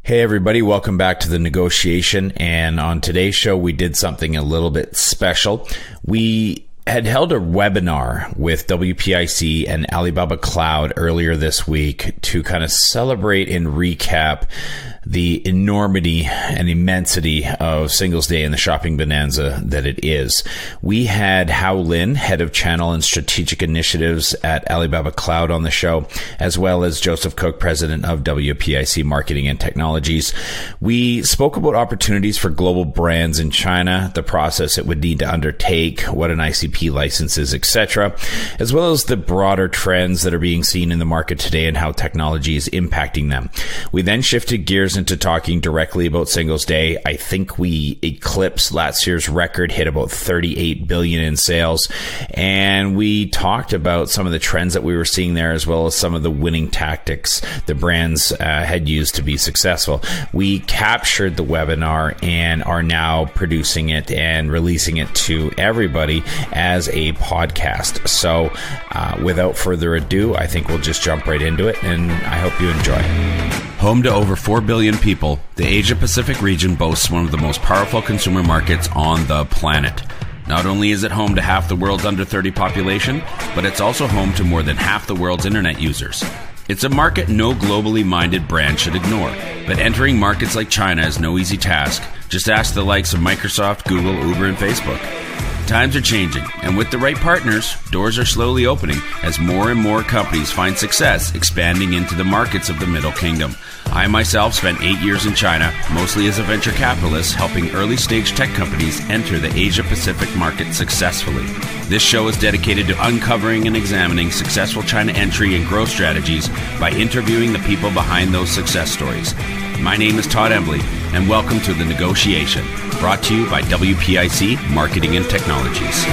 Hey everybody, welcome back to The Negotiation. And on today's show, we did something a little bit special. We had held a webinar with WPIC and Alibaba Cloud earlier this week to kind of celebrate and recap the enormity and immensity of Singles Day and the shopping bonanza that it is. We had Hao Lin, head of channel and strategic initiatives at Alibaba Cloud, on the show, as well as Joseph Cooke, president of WPIC Marketing and Technologies. We spoke about opportunities for global brands in China, the process it would need to undertake, what an ICP license is, etc., as well as the broader trends that are being seen in the market today and how technology is impacting them. We then shifted gears into talking directly about Singles Day. I think we eclipsed last year's record, hit about $38 billion in sales, and we talked about some of the trends that we were seeing there, as well as some of the winning tactics the brands had used to be successful. We captured the webinar and are now producing it and releasing it to everybody as a podcast. So without further ado, I think we'll just jump right into it, and I hope you enjoy. Home to over 4 billion people, the Asia-Pacific region boasts one of the most powerful consumer markets on the planet. Not only is it home to half the world's under 30 population, but it's also home to more than half the world's internet users. It's a market no globally minded brand should ignore, but entering markets like China is no easy task. Just ask the likes of Microsoft, Google, Uber, and Facebook. Times are changing, and with the right partners, doors are slowly opening as more and more companies find success expanding into the markets of the Middle Kingdom. I myself spent 8 years in China, mostly as a venture capitalist, helping early-stage tech companies enter the Asia-Pacific market successfully. This show is dedicated to uncovering and examining successful China entry and growth strategies by interviewing the people behind those success stories. My name is Todd Embley, and welcome to The Negotiation, brought to you by WPIC Marketing and Technologies.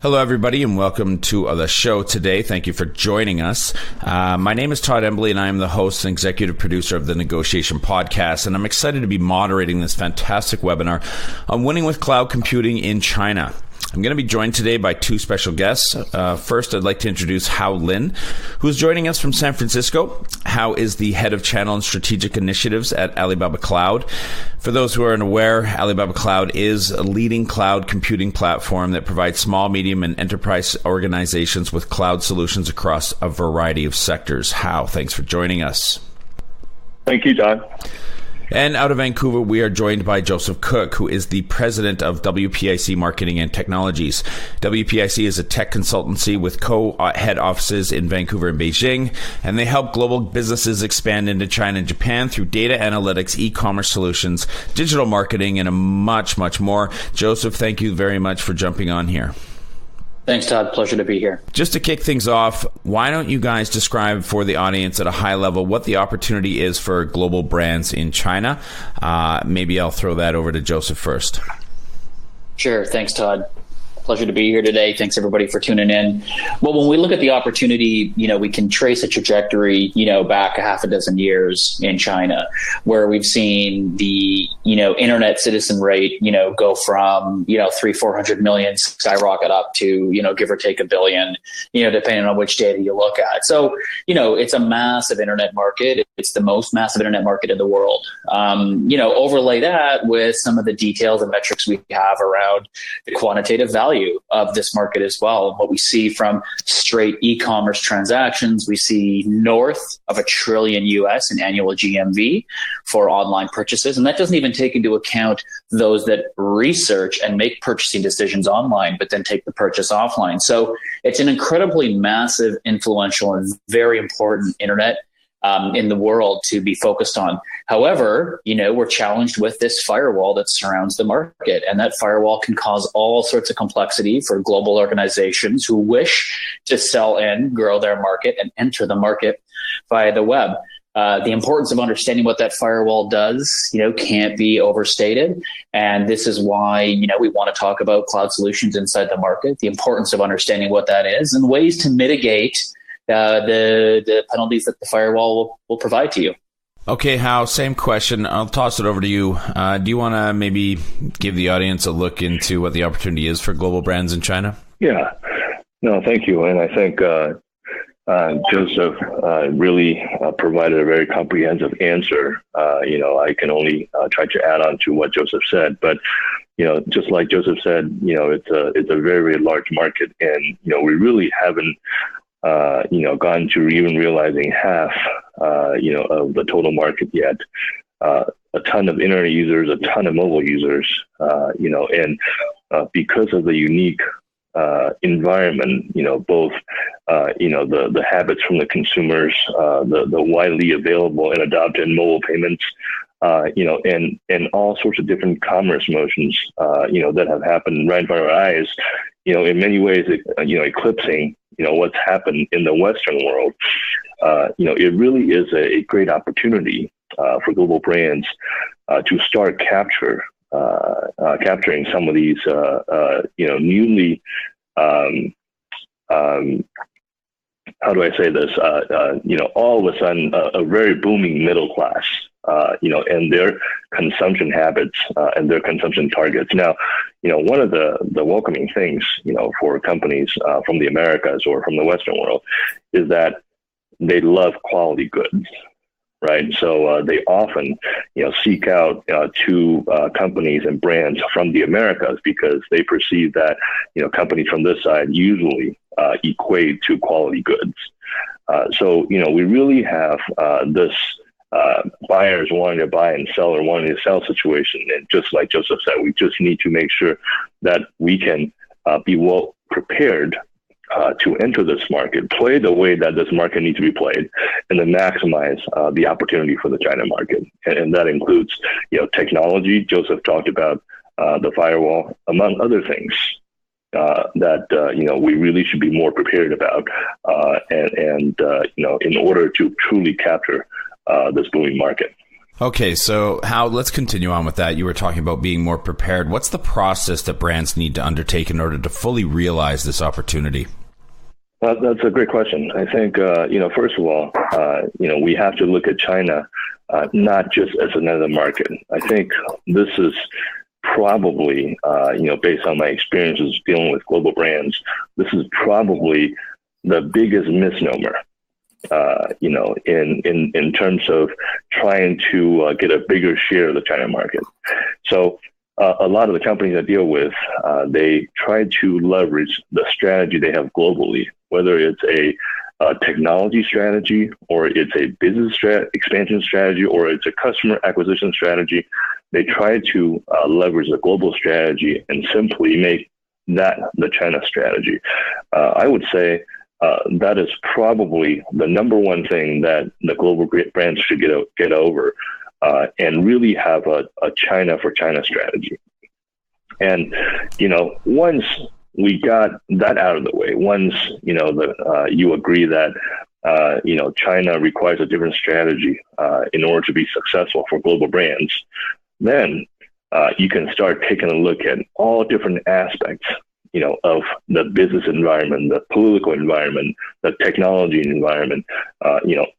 Hello, everybody, and welcome to the show today. Thank you for joining us. My name is Todd Embley, and I am the host and executive producer of the Negotiation Podcast, and I'm excited to be moderating this fantastic webinar on winning with cloud computing in China. I'm going to be joined today by two special guests. First, I'd like to introduce Hao Lin, who is joining us from San Francisco. Hao is the head of channel and strategic initiatives at Alibaba Cloud. For those who are unaware, Alibaba Cloud is a leading cloud computing platform that provides small, medium, and enterprise organizations with cloud solutions across a variety of sectors. Hao, thanks for joining us. Thank you, John. And out of Vancouver, we are joined by Joseph Cooke, who is the president of WPIC Marketing and Technologies. WPIC is a tech consultancy with co-head offices in Vancouver and Beijing, and they help global businesses expand into China and Japan through data analytics, e-commerce solutions, digital marketing, and much, much more. Joseph, thank you very much for jumping on here. Thanks, Todd. Pleasure to be here. Just to kick things off, why don't you guys describe for the audience at a high level what the opportunity is for global brands in China? Maybe I'll throw that over to Joseph first. Sure. Thanks, Todd. Pleasure to be here today. Thanks, everybody, for tuning in. Well, when we look at the opportunity, we can trace a trajectory, back a half a dozen years in China, where we've seen the, internet citizen rate, go from, 300-400 million skyrocket up to, give or take a billion, depending on which data you look at. So, it's a massive internet market. It's the most massive internet market in the world. Overlay that with some of the details and metrics we have around the quantitative value of this market as well. What we see from straight e-commerce transactions, we see north of $1 trillion US in annual GMV for online purchases. And that doesn't even take into account those that research and make purchasing decisions online, but then take the purchase offline. So it's an incredibly massive, influential, and very important internet in the world to be focused on. However, we're challenged with this firewall that surrounds the market, and that firewall can cause all sorts of complexity for global organizations who wish to sell and grow their market and enter the market via the web. The importance of understanding what that firewall does, can't be overstated. And this is why, we want to talk about cloud solutions inside the market, the importance of understanding what that is and ways to mitigate the penalties that the firewall will provide to you. Okay, Hao, same question. I'll toss it over to you. Do you want to maybe give the audience a look into what the opportunity is for global brands in China? Yeah. No, thank you. And I think Joseph really provided a very comprehensive answer. I can only try to add on to what Joseph said, but just like Joseph said, it's a very, very large market, and we really haven't gone to even realizing half of the total market yet. A ton of internet users, a ton of mobile users, and because of the unique environment, both the habits from the consumers, the widely available and adopted mobile payments, and all sorts of different commerce motions, that have happened right in front of our eyes, in many ways, eclipsing, what's happened in the Western world. It really is a great opportunity for global brands to start capturing some of these, newly, how do I say this? All of a sudden, a very booming middle class, and their consumption habits and their consumption targets. Now, one of the welcoming things, for companies from the Americas or from the Western world is that they love quality goods. Right. So they often, seek out to companies and brands from the Americas because they perceive that, companies from this side usually equate to quality goods. So, we really have this buyers wanting to buy and seller wanting to sell situation. And just like Joseph said, we just need to make sure that we can be well prepared to enter this market, play the way that this market needs to be played, and then maximize the opportunity for the China market. And that includes, technology. Joseph talked about the firewall, among other things that, we really should be more prepared about. And in order to truly capture this booming market. Okay, so Hao, let's continue on with that. You were talking about being more prepared. What's the process that brands need to undertake in order to fully realize this opportunity? That's a great question. I think, first of all, we have to look at China not just as another market. I think this is probably, based on my experiences dealing with global brands, this is probably the biggest misnomer, in terms of trying to get a bigger share of the China market. So a lot of the companies I deal with, they try to leverage the strategy they have globally, whether it's a technology strategy or it's a business expansion strategy or it's a customer acquisition strategy. They try to leverage the global strategy and simply make that the China strategy. I would say that is probably the number one thing that the global brands should get over. And really have a China for China strategy. And, once we got that out of the way, once, you agree that, China requires a different strategy in order to be successful for global brands, then you can start taking a look at all different aspects, of the business environment, the political environment, the technology environment,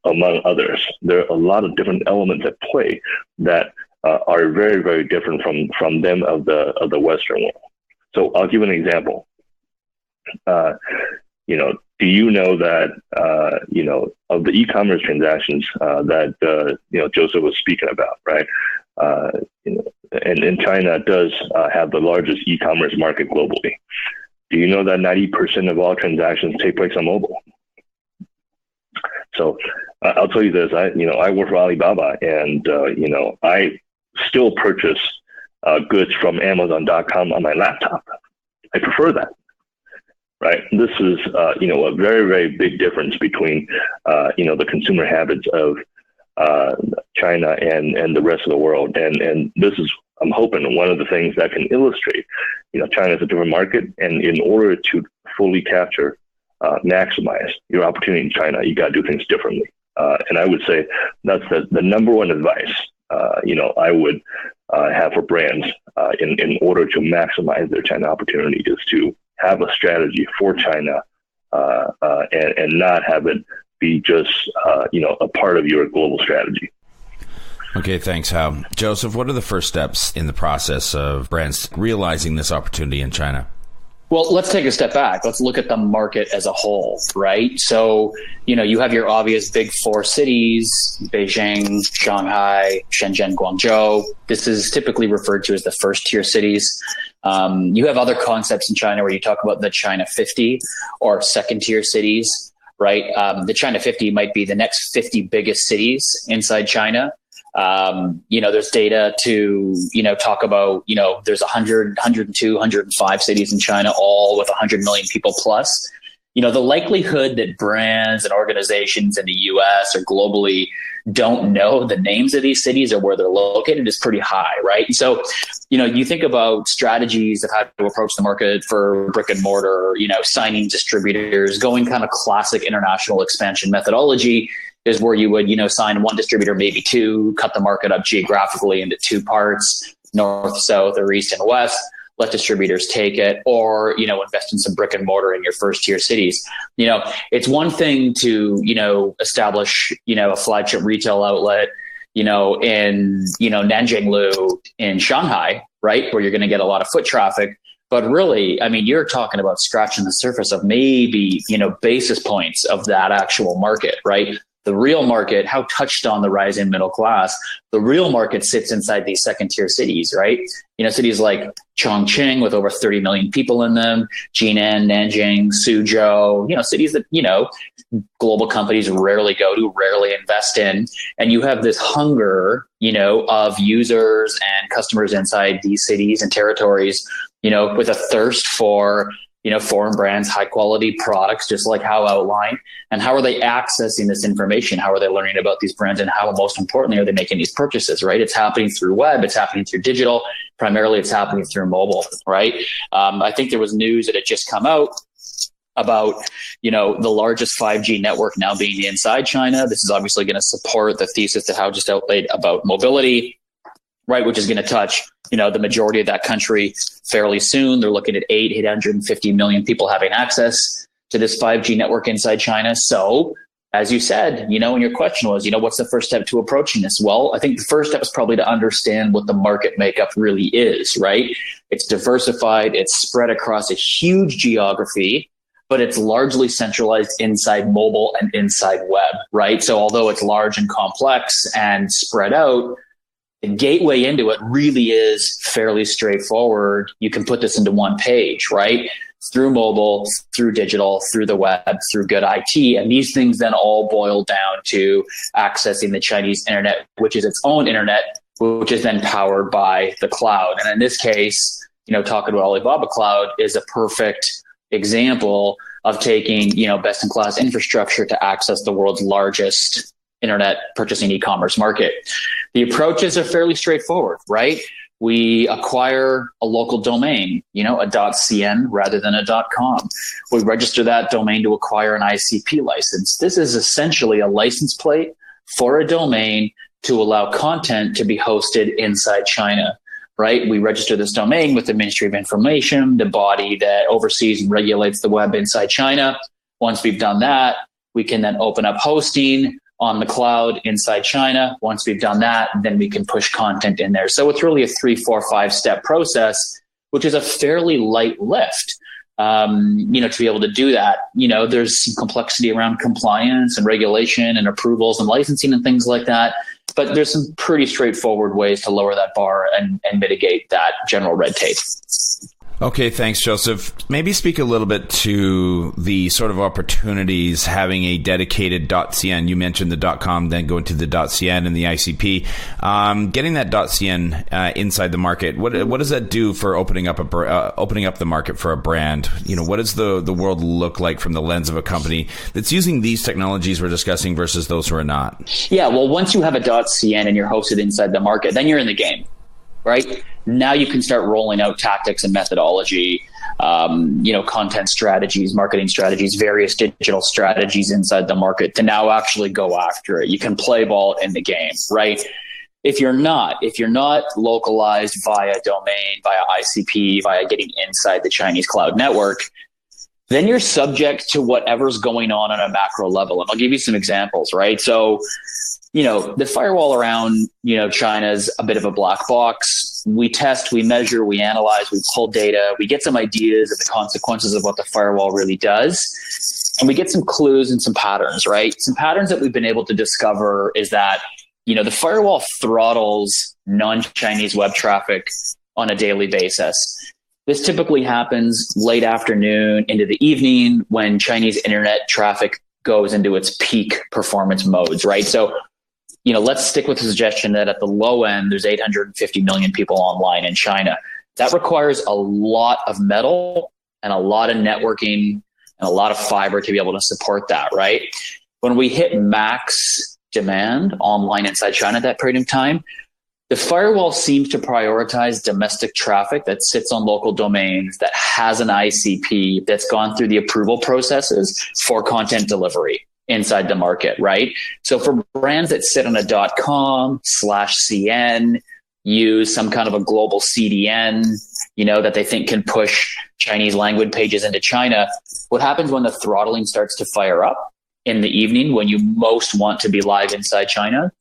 among others. There are a lot of different elements at play that are very, very different from them of the Western world. So I'll give an example. Do you know that, of the e-commerce transactions that, Joseph was speaking about, right? And China does have the largest e-commerce market globally. Do you know that 90% of all transactions take place on mobile? So I'll tell you this, I work for Alibaba, and, I still purchase goods from Amazon.com on my laptop. I prefer that, right? This is, a very, very big difference between, the consumer habits of China and the rest of the world. And this is, I'm hoping, one of the things that can illustrate, China is a different market. And in order to fully capture, maximize your opportunity in China, you got to do things differently. And I would say that's the number one advice, I would have for brands in order to maximize their China opportunity is to have a strategy for China and not have it be just, a part of your global strategy. Okay, thanks, Hao. Joseph, what are the first steps in the process of brands realizing this opportunity in China? Well, let's take a step back. Let's look at the market as a whole, right? So, you have your obvious big four cities, Beijing, Shanghai, Shenzhen, Guangzhou. This is typically referred to as the first tier cities. You have other concepts in China where you talk about the China 50 or second tier cities, right? The China 50 might be the next 50 biggest cities inside China. There's data to, talk about, there's 100, 102, 105 cities in China, all with 100 million people plus. The likelihood that brands and organizations in the US or globally don't know the names of these cities or where they're located is pretty high, right? And so, you think about strategies of how to approach the market for brick and mortar, signing distributors, going kind of classic international expansion methodology is where you would, sign one distributor, maybe two, cut the market up geographically into two parts, north, south, or east and west, let distributors take it, or, invest in some brick and mortar in your first tier cities. It's one thing to, establish, a flagship retail outlet, in, Nanjinglu in Shanghai, right, where you're going to get a lot of foot traffic. But really, you're talking about scratching the surface of maybe, basis points of that actual market, right? The real market, how touched on the rising middle class, the real market sits inside these second tier cities, right? Cities like Chongqing with over 30 million people in them, Jinan, Nanjing, Suzhou, cities that, global companies rarely go to, rarely invest in. And you have this hunger, of users and customers inside these cities and territories, with a thirst for foreign brands, high quality products, just like how outlined. And how are they accessing this information? How are they learning about these brands? And how, most importantly, are they making these purchases, right? It's happening through web. It's happening through digital. Primarily, it's happening through mobile, right? I think there was news that had just come out about, the largest 5G network now being inside China. This is obviously going to support the thesis that Hao just outlaid about mobility, right, which is going to touch, the majority of that country fairly soon. They're looking at 850 million people having access to this 5G network inside China. So, as you said, and your question was, what's the first step to approaching this? Well, I think the first step is probably to understand what the market makeup really is, right? It's diversified, it's spread across a huge geography, but it's largely centralized inside mobile and inside web, right? So although it's large and complex and spread out, the gateway into it really is fairly straightforward. You can put this into one page, right? Through mobile, through digital, through the web, through good IT. And these things then all boil down to accessing the Chinese internet, which is its own internet, which is then powered by the cloud. And in this case, talking about Alibaba Cloud is a perfect example of taking, best in class infrastructure to access the world's largest internet purchasing e-commerce market. The approaches are fairly straightforward, right? We acquire a local domain, a .cn rather than a .com. We register that domain to acquire an ICP license. This is essentially a license plate for a domain to allow content to be hosted inside China, right? We register this domain with the Ministry of Information, the body that oversees and regulates the web inside China. Once we've done that, we can then open up hosting on the cloud inside China. Once we've done that, then we can push content in there. So it's really a 3, 4, 5 step process, which is a fairly light lift. To be able to do that, there's some complexity around compliance and regulation and approvals and licensing and things like that. But there's some pretty straightforward ways to lower that bar and mitigate that general red tape. Okay, thanks, Joseph. Maybe speak a little bit to the sort of opportunities having a dedicated .cn. You mentioned the .com, then going to the .cn and the ICP. Getting that .cn inside the market, what does that do for opening up the market for a brand? What does the world look like from the lens of a company that's using these technologies we're discussing versus those who are not? Yeah, well, once you have a .cn and you're hosted inside the market, then you're in the game. Right? Now you can start rolling out tactics and methodology, content strategies, marketing strategies, various digital strategies inside the market to now actually go after it. You can play ball in the game, right? If you're not localized via domain, via ICP, via getting inside the Chinese cloud network, then you're subject to whatever's going on a macro level. And I'll give you some examples, right? So, the firewall around, China's a bit of a black box. we test, we measure, we analyze, we pull data, we get some ideas of the consequences of what the firewall really does. And we get some clues and some patterns, right? Some patterns that we've been able to discover is that, the firewall throttles non-Chinese web traffic on a daily basis. This typically happens late afternoon into the evening when Chinese internet traffic goes into its peak performance modes, right? So, let's stick with the suggestion that at the low end, there's 850 million people online in China. That requires a lot of metal and a lot of networking and a lot of fiber to be able to support that, right? When we hit max demand online inside China at that period of time, the firewall seems to prioritize domestic traffic that sits on local domains, that has an ICP, that's gone through the approval processes for content delivery inside the market, right? So for brands that sit on a .com/CN, use some kind of a global CDN, that they think can push Chinese language pages into China, what happens when the throttling starts to fire up in the evening when you most want to be live inside China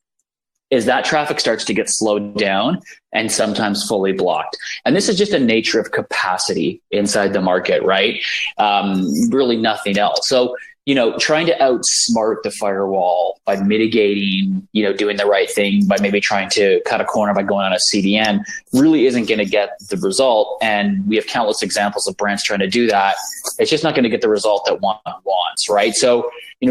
is that traffic starts to get slowed down and sometimes fully blocked. And this is just a nature of capacity inside the market, right? Really nothing else. So, trying to outsmart the firewall by mitigating, doing the right thing, by maybe trying to cut a corner by going on a CDN really isn't going to get the result. And we have countless examples of brands trying to do that. It's just not going to get the result that one wants, right? So,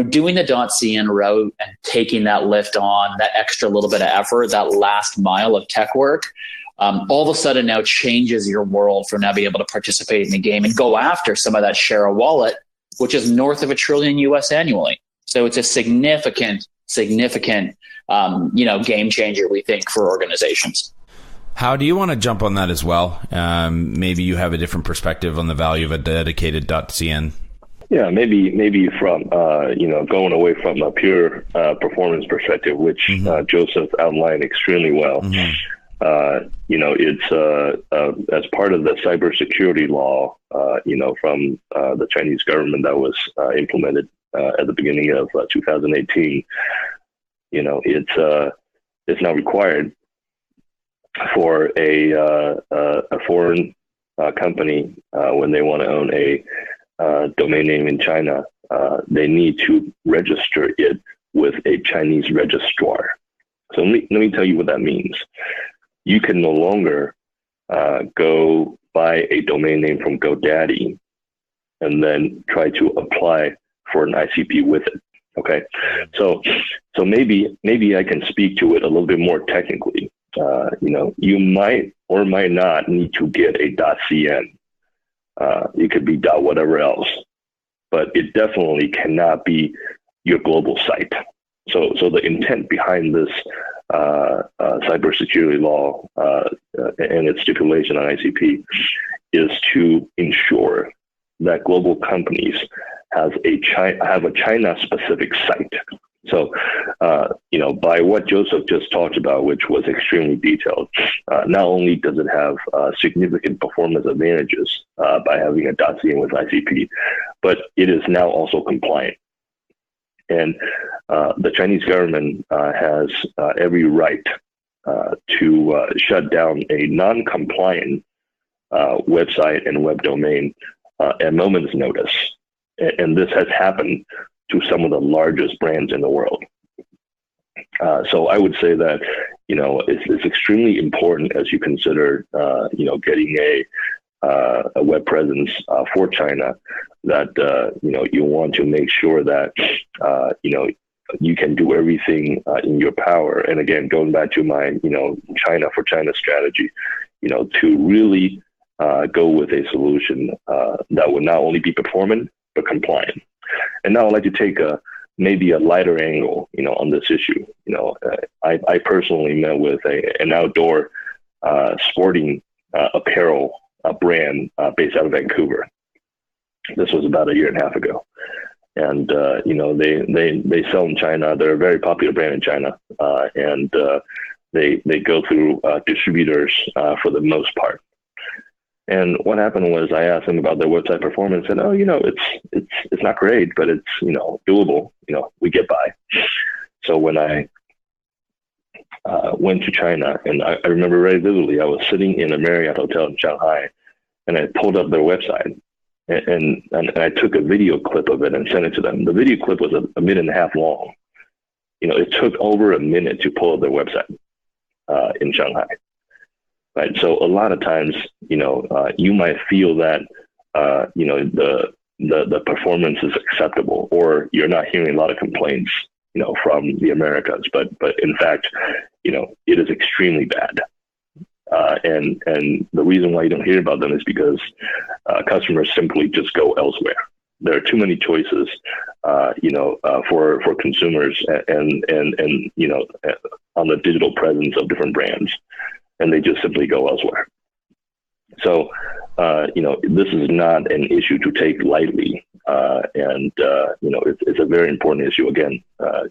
doing the .cn route and taking that lift on, that extra little bit of effort, that last mile of tech work, all of a sudden now changes your world for now being able to participate in the game and go after some of that share of wallet, which is north of $1 trillion US annually. So it's a significant, game changer, we think, for organizations. How do you want to jump on that as well? Maybe you have a different perspective on the value of a dedicated .cn. Yeah, maybe from going away from a pure performance perspective, which Joseph outlined extremely well. It's as part of the cybersecurity law, from the Chinese government that was implemented at the beginning of 2018. It's now required for a foreign company when they want to own a domain name in China, they need to register it with a Chinese registrar. So let me tell you what that means. You can no longer go buy a domain name from GoDaddy and then try to apply for an ICP with it. Okay, so maybe I can speak to it a little bit more technically. You might or might not need to get a .cn. It could be whatever else, but it definitely cannot be your global site. So the intent behind this cybersecurity law and its stipulation on ICP is to ensure that global companies have a China-specific site. So, by what Joseph just talked about, which was extremely detailed, not only does it have significant performance advantages by having a .cn with ICP, but it is now also compliant. And the Chinese government has every right to shut down a non-compliant website and web domain at moment's notice. And this has happened to some of the largest brands in the world. So I would say that, it's extremely important as you consider, getting a web presence for China, that, you want to make sure that, you can do everything in your power. And again, going back to my, China for China strategy, to really go with a solution that would not only be performant, but compliant. And now I'd like to take maybe a lighter angle, on this issue. I personally met with an outdoor sporting apparel brand based out of Vancouver. This was about a year and a half ago. And, they sell in China. They're a very popular brand in China. And they go through distributors for the most part. And what happened was I asked them about their website performance, and it's not great, but it's doable. We get by. So when I went to China, and I remember very vividly. I was sitting in a Marriott hotel in Shanghai, and I pulled up their website, and I took a video clip of it and sent it to them. The video clip was a minute and a half long. It took over a minute to pull up their website in Shanghai. Right. So a lot of times, you might feel that, the performance is acceptable, or you're not hearing a lot of complaints, from the Americans, but in fact, it is extremely bad. And the reason why you don't hear about them is because customers simply just go elsewhere. There are too many choices, for consumers and on the digital presence of different brands, and they just simply go elsewhere. So, this is not an issue to take lightly, and it's a very important issue. Again,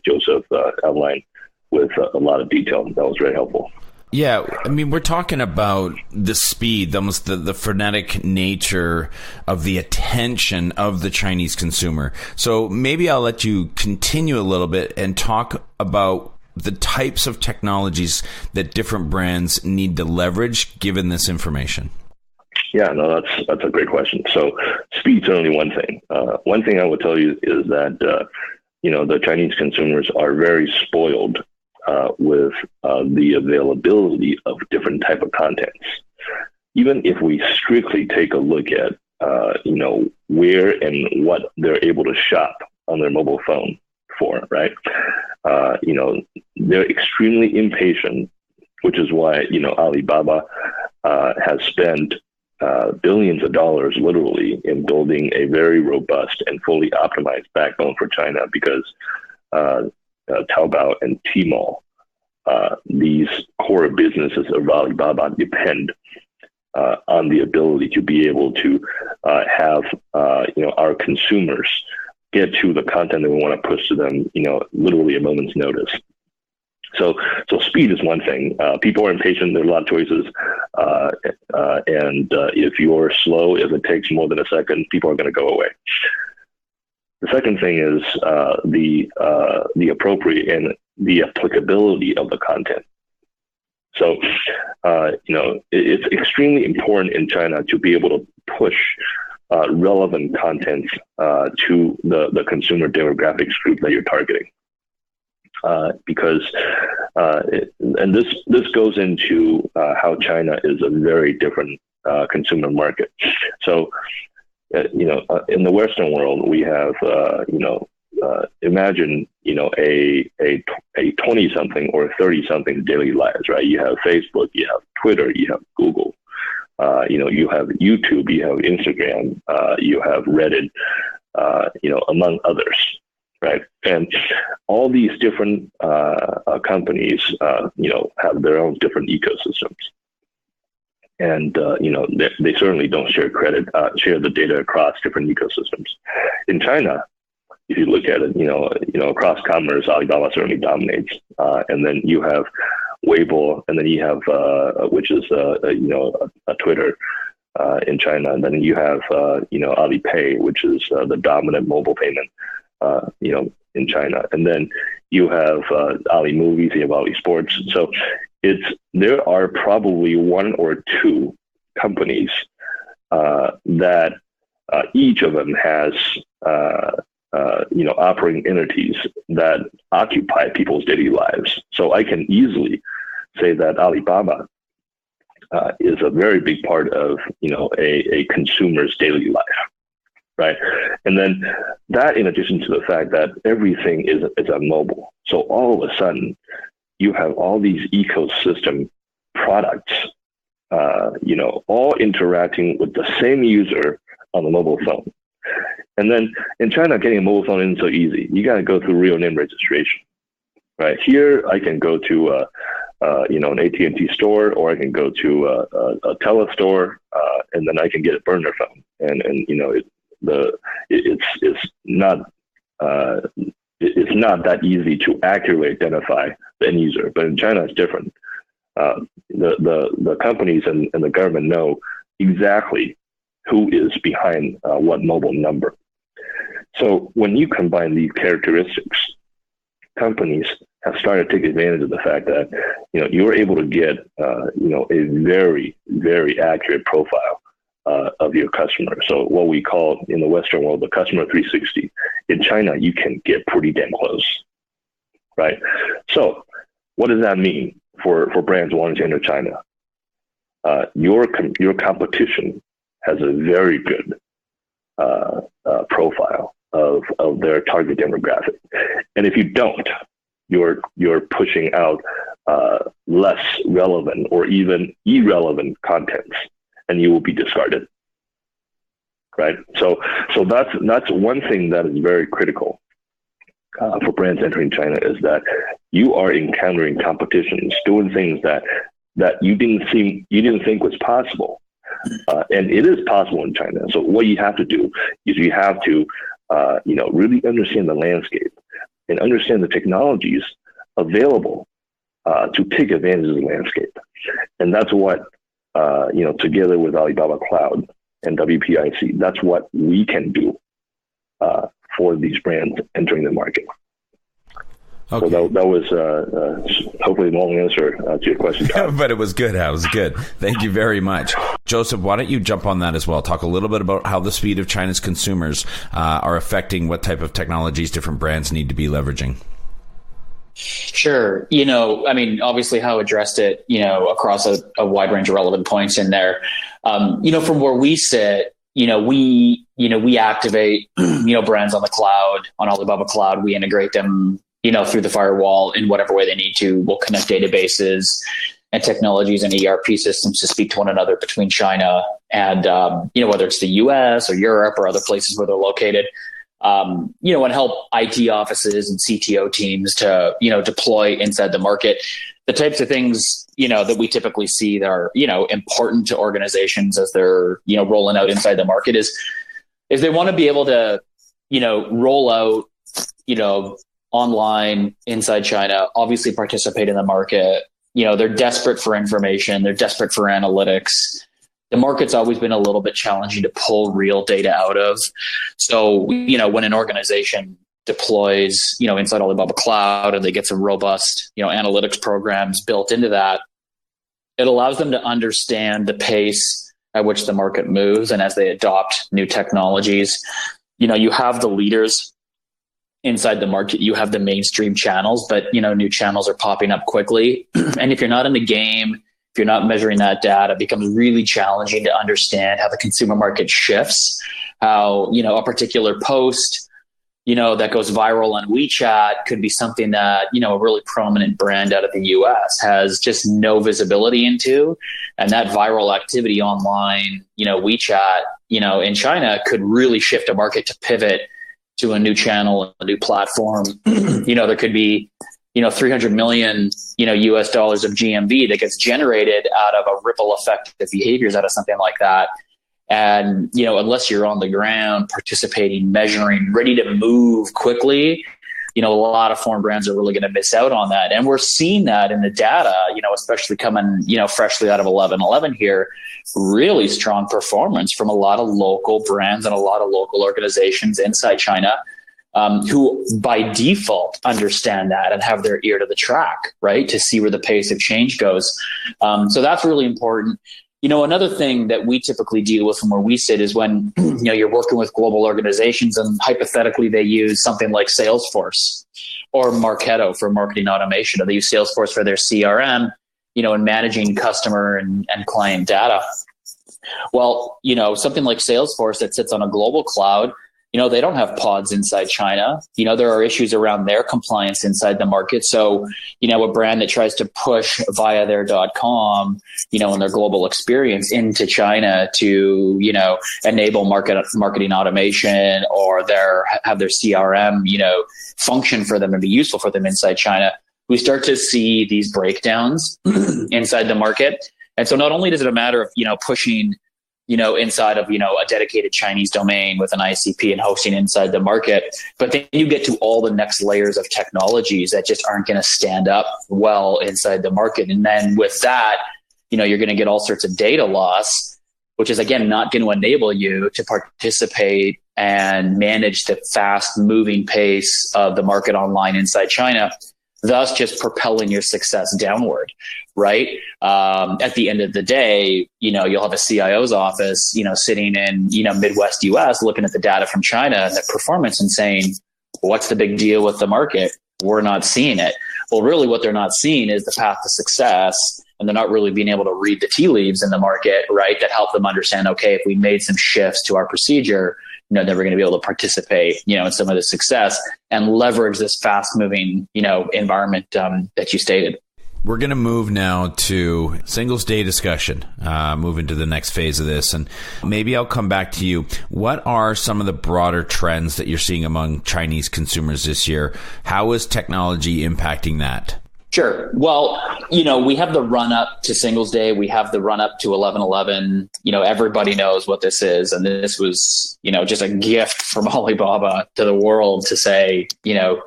Joseph outlined with a lot of detail. That was very helpful. Yeah, I mean, we're talking about the speed, almost the frenetic nature of the attention of the Chinese consumer. So maybe I'll let you continue a little bit and talk about the types of technologies that different brands need to leverage given this information. Yeah, no, that's a great question. So speed's only one thing. One thing I would tell you is that, the Chinese consumers are very spoiled with the availability of different type of contents. Even if we strictly take a look at, where and what they're able to shop on their mobile phone for, right? They're extremely impatient, which is why, Alibaba has spent billions of dollars literally in building a very robust and fully optimized backbone for China, because Taobao and Tmall, these core businesses of Alibaba depend on the ability to be able to have our consumers get to the content that we want to push to them, literally a moment's notice. So speed is one thing. People are impatient. There are a lot of choices, and if you're slow, if it takes more than a second, people are going to go away. The second thing is the appropriate and the applicability of the content. So, it's extremely important in China to be able to push relevant content to the consumer demographics group that you're targeting. Because this goes into how China is a very different consumer market. So, in the Western world, we have, imagine, a 20-something or 30-something daily lives, right? You have Facebook, you have Twitter, you have Google, you have YouTube, you have Instagram, you have Reddit, among others, right? And all these different companies, have their own different ecosystems. And, they certainly don't share the data across different ecosystems. In China, if you look at it, across commerce, Alibaba certainly dominates. And then you have Weibo, and then you have, which is, a Twitter in China. And then you have, Alipay, which is the dominant mobile payment, in China. And then you have Ali Movies, you have Ali Sports. So there are probably one or two companies that each of them has operating entities that occupy people's daily lives. So I can easily say that Alibaba is a very big part of a consumer's daily life, right? And then that, in addition to the fact that everything is on mobile, so all of a sudden you have all these ecosystem products, all interacting with the same user on the mobile phone. And then in China, getting a mobile phone isn't so easy. You got to go through real name registration, right? Here, I can go to an AT&T store, or I can go to a tele store, and then I can get a burner phone. And it's not that easy to accurately identify the end user. But in China, it's different. The companies and the government know exactly who is behind what mobile number. So when you combine these characteristics, companies have started to take advantage of the fact that, you're able to get, a very, very accurate profile of your customer. So what we call in the Western world, the customer 360. In China, you can get pretty damn close, right? So what does that mean for brands wanting to enter China? Your competition has a very good profile of their target demographic. And if you don't, you're pushing out less relevant or even irrelevant contents, and you will be discarded. Right. So that's one thing that is very critical for brands entering China, is that you are encountering competitions doing things that you didn't think was possible, and it is possible in China. So what you have to do is you have to really understand the landscape and understand the technologies available to take advantage of the landscape, and that's what together with Alibaba Cloud and WPIC, that's what we can do for these brands entering the market. Okay. So that was hopefully a long answer to your question, Tom. But it was good. It was good. Thank you very much. Joseph, why don't you jump on that as well? Talk a little bit about how the speed of China's consumers are affecting what type of technologies different brands need to be leveraging. Sure. Obviously how addressed it, across a wide range of relevant points in there. From where we sit, we activate, brands on the cloud, on Alibaba Cloud. We integrate them, through the firewall in whatever way they need to. We'll connect databases and technologies and ERP systems to speak to one another between China and, whether it's the US or Europe or other places where they're located. And help IT offices and CTO teams to, deploy inside the market. The types of things, that we typically see that are, important to organizations as they're, rolling out inside the market is they want to be able to, roll out, online inside China, obviously participate in the market. They're desperate for information. They're desperate for analytics. The market's always been a little bit challenging to pull real data out of. So, when an organization deploys, inside Alibaba Cloud and they get some robust, analytics programs built into that, it allows them to understand the pace at which the market moves. And as they adopt new technologies, you have the leaders inside the market, you have the mainstream channels, but, new channels are popping up quickly. And if you're not in the game, if you're not measuring that data, it becomes really challenging to understand how the consumer market shifts, how, a particular post, that goes viral on WeChat could be something that, a really prominent brand out of the US has just no visibility into. And that viral activity online, WeChat, in China could really shift a market to pivot to a new channel, a new platform. There could be, 300 million, US dollars of GMV that gets generated out of a ripple effect of behaviors out of something like that. And, unless you're on the ground, participating, measuring, ready to move quickly, a lot of foreign brands are really going to miss out on that. And we're seeing that in the data, especially coming, freshly out of 11/11 here, really strong performance from a lot of local brands and a lot of local organizations inside China, who by default understand that and have their ear to the track, right, to see where the pace of change goes. So that's really important. Another thing that we typically deal with from where we sit is when, you're working with global organizations and hypothetically they use something like Salesforce or Marketo for marketing automation, or they use Salesforce for their CRM, and managing customer and client data. Well, something like Salesforce that sits on a global cloud, they don't have pods inside China. There are issues around their compliance inside the market. So, a brand that tries to push via their .com, and their global experience into China to, enable marketing automation or have their CRM, function for them and be useful for them inside China, we start to see these breakdowns inside the market. And so not only does it a matter of, pushing inside of, a dedicated Chinese domain with an ICP and hosting inside the market, but then you get to all the next layers of technologies that just aren't going to stand up well inside the market. And then with that, you're going to get all sorts of data loss, which is, again, not going to enable you to participate and manage the fast moving pace of the market online inside China. thus just propelling your success downward, right? At the end of the day, you'll have a CIO's office, sitting in, Midwest US looking at the data from China and the performance and saying, what's the big deal with the market? We're not seeing it. Well, really what they're not seeing is the path to success, and they're not really being able to read the tea leaves in the market, right? That help them understand, okay, if we made some shifts to our procedure, then we're going to be able to participate, in some of the success and leverage this fast moving, environment that you stated. We're going to move now to Singles Day discussion, move into the next phase of this. And maybe I'll come back to you. What are some of the broader trends that you're seeing among Chinese consumers this year? How is technology impacting that? Sure. Well, we have the run up to Singles Day. We have the run up to 11/11. Everybody knows what this is. And this was, just a gift from Alibaba to the world to say,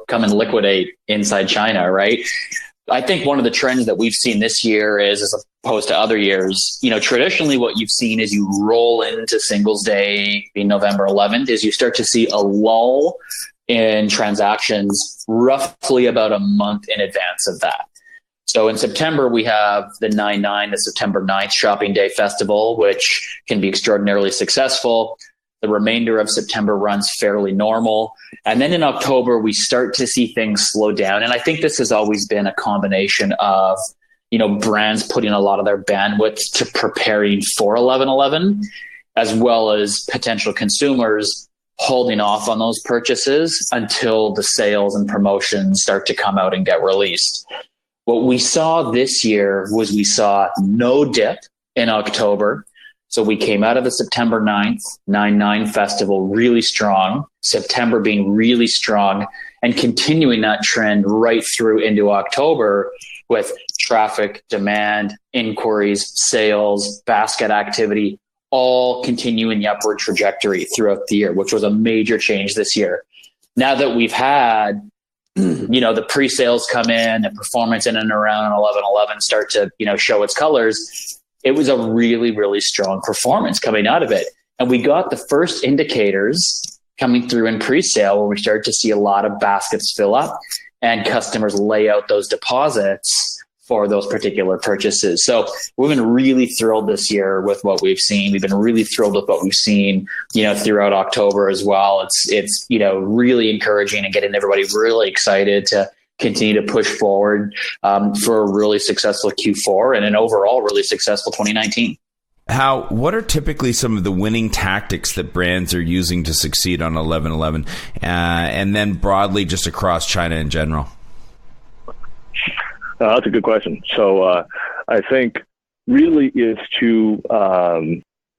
come and liquidate inside China, right? I think one of the trends that we've seen this year is, as opposed to other years, traditionally what you've seen is you roll into Singles Day, being November 11th, is you start to see a lull in transactions roughly about a month in advance of that. So in September, we have the 9/9, the September 9th Shopping Day Festival, which can be extraordinarily successful. The remainder of September runs fairly normal. And then in October, we start to see things slow down. And I think this has always been a combination of, brands putting a lot of their bandwidth to preparing for 11/11, as well as potential consumers holding off on those purchases until the sales and promotions start to come out and get released. What we saw this year was we saw no dip in October. So we came out of the September 9th 9/9 festival really strong, September being really strong, and continuing that trend right through into October with traffic, demand, inquiries, sales, basket activity, all continuing the upward trajectory throughout the year, which was a major change this year. Now that we've had, the pre-sales come in and performance in and around 11/11 start to, show its colors, it was a really, really strong performance coming out of it. And we got the first indicators coming through in pre-sale where we started to see a lot of baskets fill up and customers lay out those deposits for those particular purchases. So we've been really thrilled this year with what we've seen. We've been really thrilled with what we've seen, throughout October as well. It's really encouraging and getting everybody really excited to continue to push forward for a really successful Q4 and an overall really successful 2019. What are typically some of the winning tactics that brands are using to succeed on 11/11, and then broadly just across China in general? That's a good question. So I think really is to,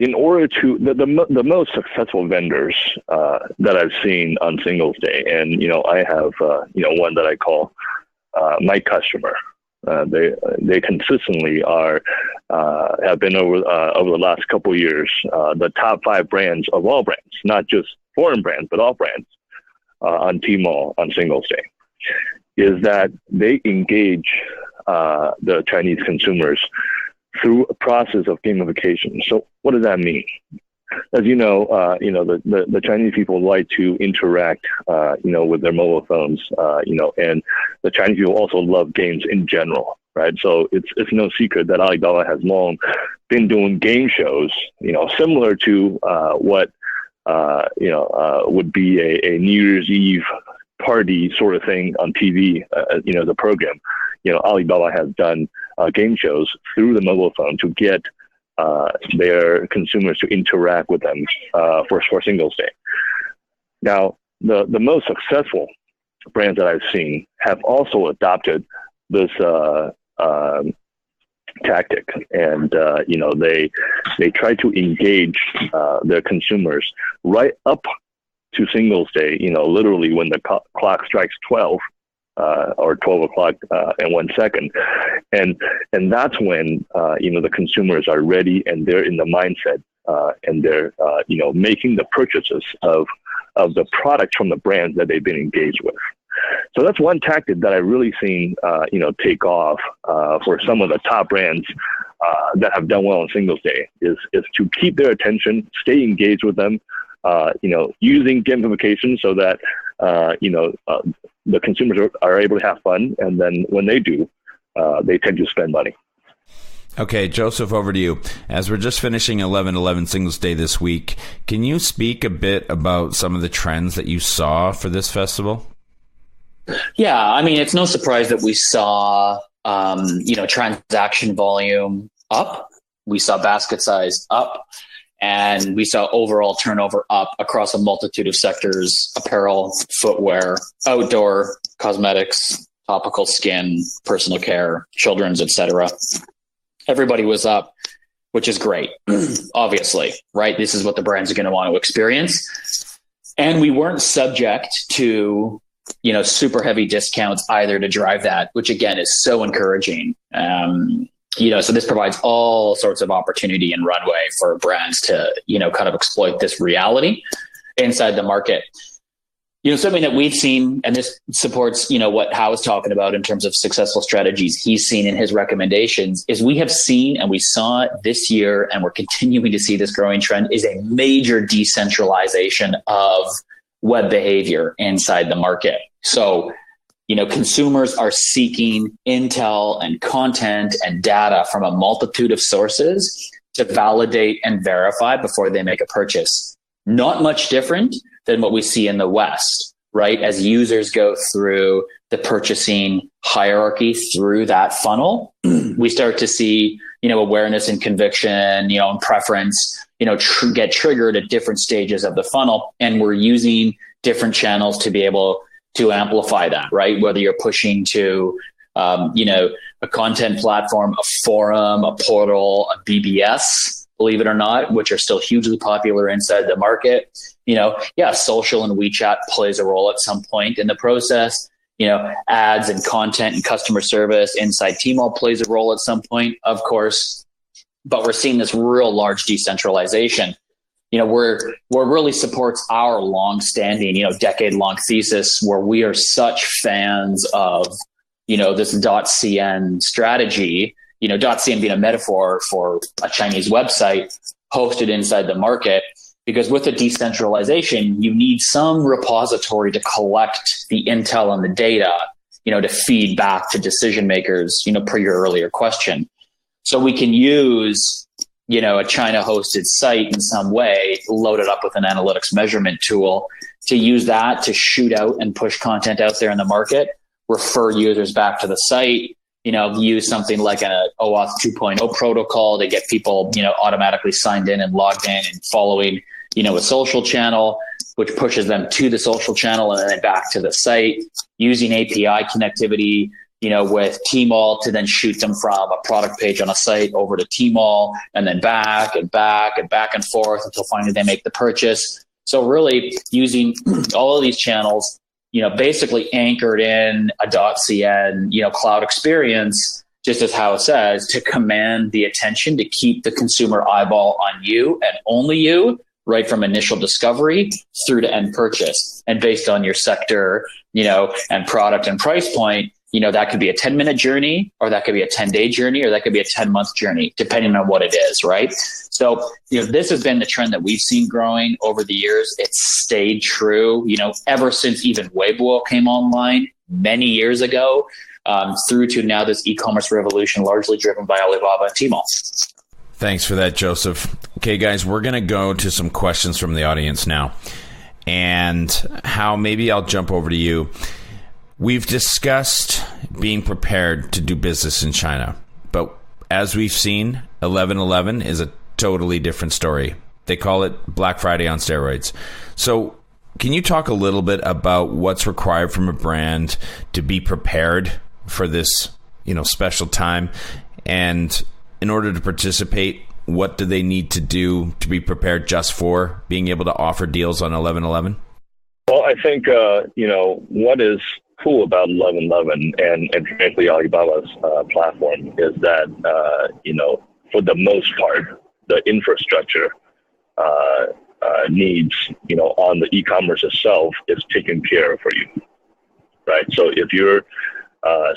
in order to, the most successful vendors that I've seen on Singles Day, and, I have, one that I call my customer. They consistently have been over the last couple of years, the top 5 brands of all brands, not just foreign brands, but all brands on Tmall on Singles Day, is that they engage the Chinese consumers through a process of gamification. So what does that mean? As the Chinese people like to interact, with their mobile phones, and the Chinese people also love games in general, right? So it's no secret that Alibaba has long been doing game shows, similar to what would be a New Year's Eve party sort of thing on TV, the program. Alibaba has done game shows through the mobile phone to get their consumers to interact with them for Singles Day. Now, the most successful brands that I've seen have also adopted this tactic, and they try to engage their consumers right up to Singles Day. Literally when the clock strikes 12. Or 12 o'clock and 1 second. And that's when, the consumers are ready and they're in the mindset and they're, making the purchases of the products from the brands that they've been engaged with. So that's one tactic that I've really seen, take off for some of the top brands that have done well on Singles Day is to keep their attention, stay engaged with them, using gamification so that the consumers are able to have fun, and then when they do, they tend to spend money. Okay, Joseph, over to you. As we're just finishing 11/11 Singles Day this week, can you speak a bit about some of the trends that you saw for this festival? Yeah, I mean, it's no surprise that we saw, transaction volume up. We saw basket size up, and we saw overall turnover up across a multitude of sectors: apparel, footwear, outdoor, cosmetics, topical skin, personal care, children's, etc. Everybody was up, which is great, obviously, right? This is what the brands are going to want to experience. And we weren't subject to, super heavy discounts either to drive that, which again is so encouraging. So this provides all sorts of opportunity and runway for brands to, kind of exploit this reality inside the market. Something that we've seen, and this supports, what Hao was talking about in terms of successful strategies he's seen in his recommendations, is we have seen, and we saw it this year, and we're continuing to see this growing trend, is a major decentralization of web behavior inside the market. So, consumers are seeking intel and content and data from a multitude of sources to validate and verify before they make a purchase. Not much different than what we see in the West, right? As users go through the purchasing hierarchy through that funnel, we start to see, awareness and conviction, and preference, get triggered at different stages of the funnel. And we're using different channels to be able to amplify that, right? Whether you're pushing to, a content platform, a forum, a portal, a BBS, believe it or not, which are still hugely popular inside the market. Social and WeChat plays a role at some point in the process. Ads and content and customer service inside Tmall plays a role at some point, of course. But we're seeing this real large decentralization, where really supports our long-standing, decade-long thesis, where we are such fans of, this .cn strategy. .cn being a metaphor for a Chinese website hosted inside the market, because with the decentralization, you need some repository to collect the intel and the data, to feed back to decision makers, per your earlier question. So we can use, a China hosted site in some way, load it up with an analytics measurement tool to use that to shoot out and push content out there in the market, refer users back to the site, use something like an OAuth 2.0 protocol to get people, automatically signed in and logged in and following, a social channel, which pushes them to the social channel and then back to the site, using API connectivity, with Tmall to then shoot them from a product page on a site over to Tmall and then back and back and back and forth until finally they make the purchase. So really using all of these channels, basically anchored in a .cn, cloud experience, just as Hao says, to command the attention, to keep the consumer eyeball on you and only you, right from initial discovery through to end purchase. And based on your sector, and product and price point, that could be a 10-minute journey, or that could be a 10-day journey, or that could be a 10-month journey, depending on what it is, right? So, this has been the trend that we've seen growing over the years. It's stayed true, ever since even Weibo came online many years ago, through to now this e-commerce revolution, largely driven by Alibaba and Tmall. Thanks for that, Joseph. Okay, guys, we're going to go to some questions from the audience now. And Hao, maybe I'll jump over to you. We've discussed being prepared to do business in China, but as we've seen, 11/11 is a totally different story. They call it Black Friday on steroids. So can you talk a little bit about what's required from a brand to be prepared for this, special time? And in order to participate, what do they need to do to be prepared just for being able to offer deals on 11/11? Well, I think, what is cool about 11/11 and frankly Alibaba's platform is that, for the most part, the infrastructure needs, on the e-commerce itself is taken care of for you, right? So if you're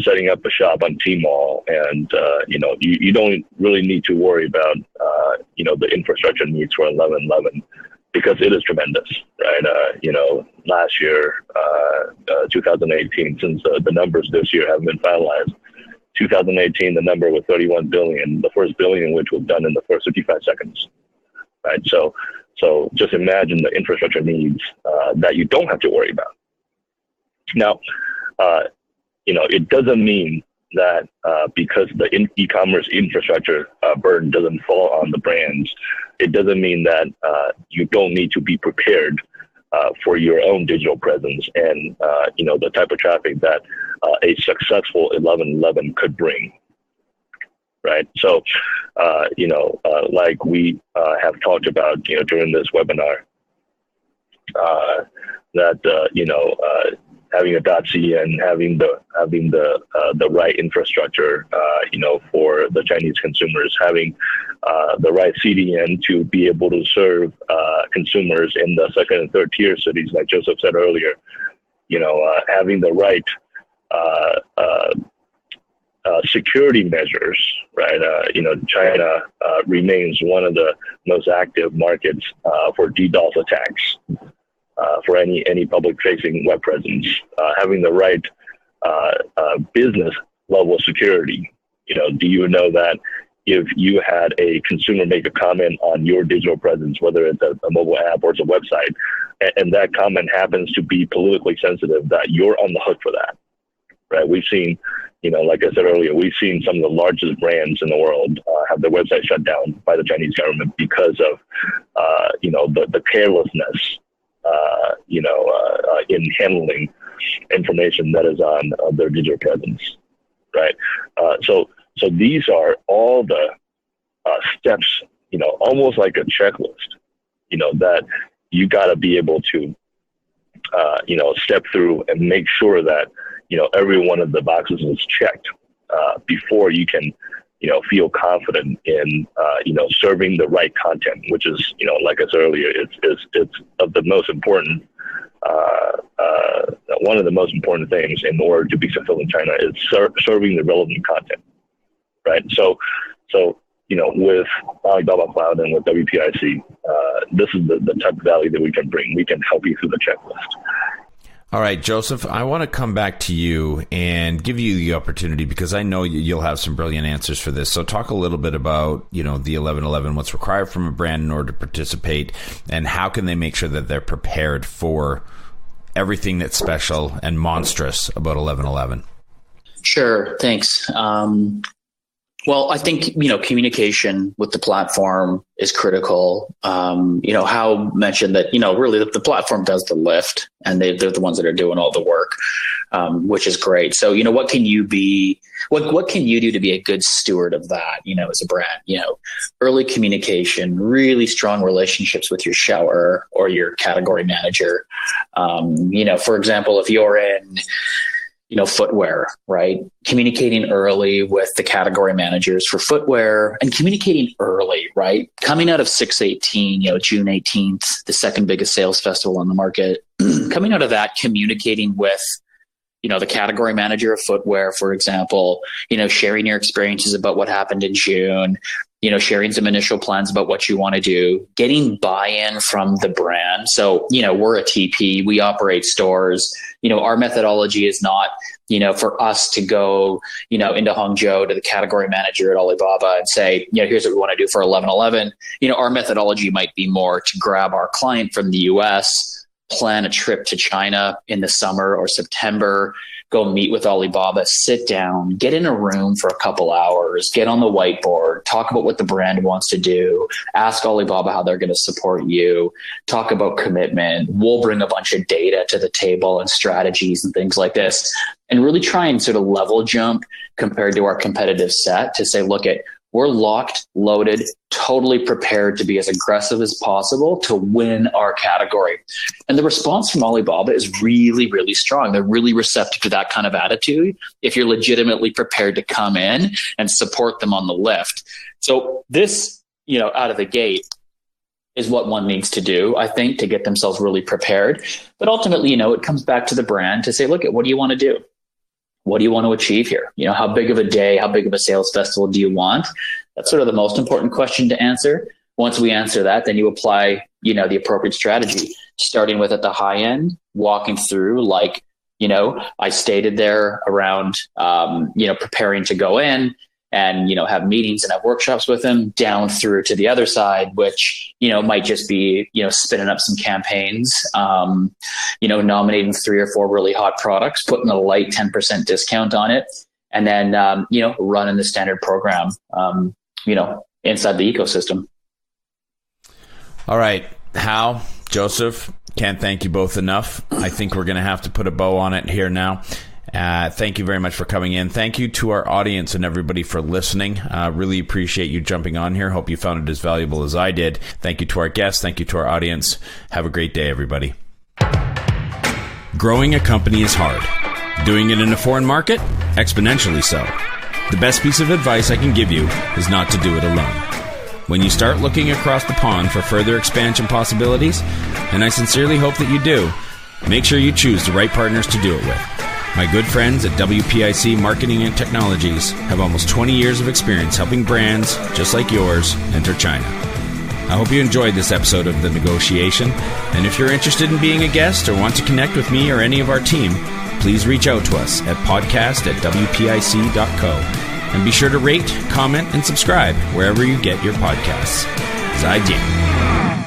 setting up a shop on Tmall and, you don't really need to worry about, the infrastructure needs for 11/11 because it is tremendous, right? Last year, 2018, since the numbers this year haven't been finalized, 2018, the number was 31 billion, the first billion, which was done in the first 55 seconds, right? So just imagine the infrastructure needs that you don't have to worry about. Now, it doesn't mean that because the e-commerce infrastructure burden doesn't fall on the brands, it doesn't mean that you don't need to be prepared for your own digital presence and the type of traffic that a successful 11/11 could bring. Right. So, like we have talked about, during this webinar, that having a .cn, having the right infrastructure, for the Chinese consumers, having the right CDN to be able to serve consumers in the second and third tier cities, like Joseph said earlier, having the right security measures, right? China remains one of the most active markets for DDoS attacks. For any public-facing web presence, having the right business level security. Do you know that if you had a consumer make a comment on your digital presence, whether it's a mobile app or it's a website, and that comment happens to be politically sensitive, that you're on the hook for that, right? We've seen, like I said earlier, we've seen some of the largest brands in the world have their website shut down by the Chinese government because of, the carelessness in handling information that is on their digital presence, right? So these are all the steps, almost like a checklist, that you got to be able to, step through and make sure that, every one of the boxes is checked before you can, feel confident in, serving the right content, which is, like I said earlier, it's of the most important, one of the most important things in order to be successful in China is serving the relevant content, right? So, with Alibaba Cloud and with WPIC, this is the type of value that we can bring. We can help you through the checklist. All right, Joseph, I want to come back to you and give you the opportunity because I know you'll have some brilliant answers for this. So talk a little bit about, the 11/11, what's required from a brand in order to participate, and how can they make sure that they're prepared for everything that's special and monstrous about 11/11? Sure. Thanks. Well, I think, communication with the platform is critical. Hao mentioned that, really the platform does the lift and they're the ones that are doing all the work, which is great. So, what can you what can you do to be a good steward of that, as a brand? Early communication, really strong relationships with your shower or your category manager. For example, if you're in footwear, right? Communicating early with the category managers for footwear and communicating early, right? Coming out of 618, June 18th, the second biggest sales festival on the market, coming out of that, communicating with, the category manager of footwear, for example, sharing your experiences about what happened in June, sharing some initial plans about what you want to do, getting buy-in from the brand. So, we're a TP, we operate stores. Our methodology is not, for us to go, into Hangzhou to the category manager at Alibaba and say, here's what we want to do for 11/11. Our methodology might be more to grab our client from the US, plan a trip to China in the summer or September, go meet with Alibaba, sit down, get in a room for a couple hours, get on the whiteboard, talk about what the brand wants to do, ask Alibaba how they're going to support you, talk about commitment. We'll bring a bunch of data to the table and strategies and things like this, and really try and sort of level jump compared to our competitive set to say, look, we're locked, loaded, totally prepared to be as aggressive as possible to win our category. And the response from Alibaba is really, really strong. They're really receptive to that kind of attitude if you're legitimately prepared to come in and support them on the lift. So this, out of the gate is what one needs to do, I think, to get themselves really prepared. But ultimately, it comes back to the brand to say, look, what do you want to do? What do you want to achieve here? How big of a day, how big of a sales festival do you want? That's sort of the most important question to answer. Once we answer that, then you apply, the appropriate strategy, starting with at the high end, walking through, like, I stated there around, preparing to go in and, have meetings and have workshops with them, down through to the other side, which, might just be, spinning up some campaigns, nominating 3 or 4 really hot products, putting a light 10% discount on it, and then, running the standard program, inside the ecosystem. All right, Hal, Joseph, can't thank you both enough. I think we're going to have to put a bow on it here now. Thank you very much for coming in. Thank you to our audience and everybody for listening. Really appreciate you jumping on here. Hope you found it as valuable as I did. Thank you to our guests. Thank you to our audience. Have a great day, everybody. Growing a company is hard. Doing it in a foreign market? Exponentially so. The best piece of advice I can give you is not to do it alone. When you start looking across the pond for further expansion possibilities, and I sincerely hope that you do, make sure you choose the right partners to do it with. My good friends at WPIC Marketing and Technologies have almost 20 years of experience helping brands, just like yours, enter China. I hope you enjoyed this episode of The Negotiation, and if you're interested in being a guest or want to connect with me or any of our team, please reach out to us at podcast@wpic.co. And be sure to rate, comment, and subscribe wherever you get your podcasts. 再见。